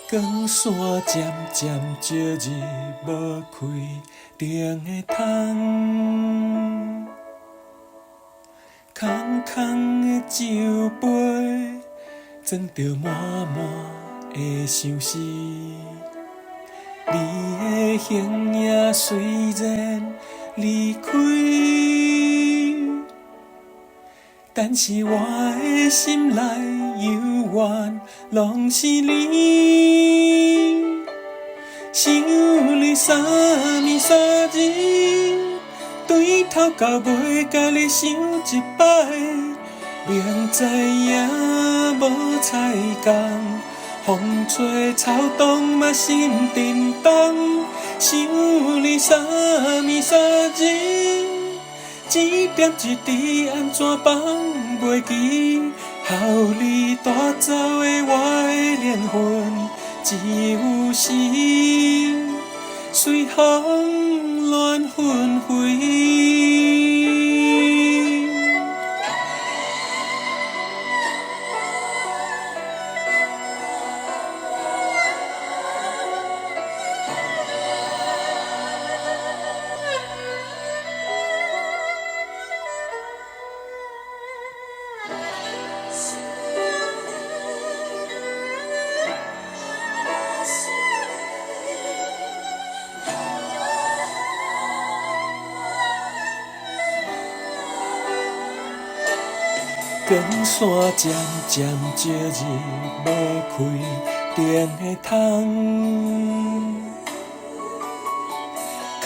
光线渐渐照入无开灯的窗，空空的酒杯装着满满的相思。你的形影虽然离开，但是我的心内犹原拢是你。想你三暝三日，对头到尾甲你想一摆，明知影无彩工，风吹草动嘛心震动。想你三暝三日，一点一滴安怎放袂记？互你带走的我的灵魂，只有时随风乱纷飞。光线渐渐照入无开灯的窗，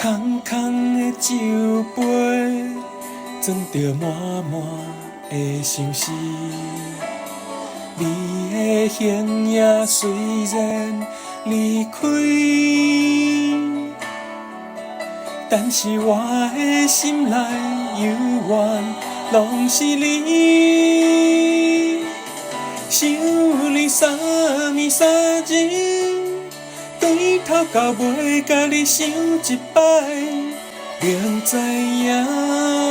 空空的酒杯装着满满的相思。你的形影虽然离开，但是我的心内犹原拢是你。想你三暝三日，对头到尾甲你想一摆，明知影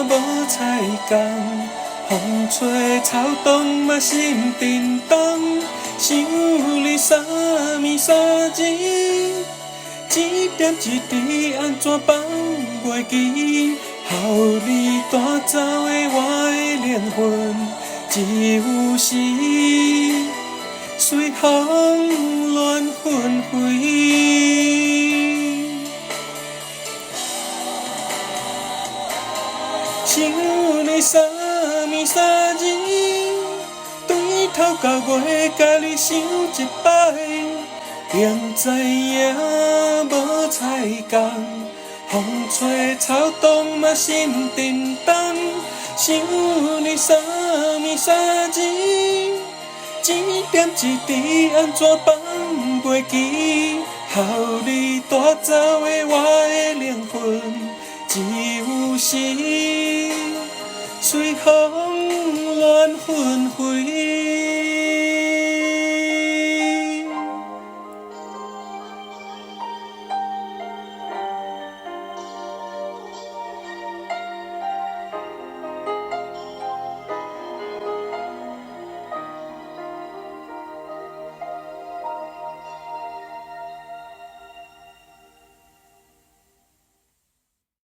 无彩工，风吹草动嘛心震动。想你三暝三日，一点一滴安怎放袂记？互你带走的我的灵魂，只有时随风乱纷飞。想你三暝三日，对头到尾甲你想一摆，明知影无彩工，风吹草动嘛心震动。想你三暝三日，一点一滴安怎放袂记？互你带走的我的灵魂，只有时随风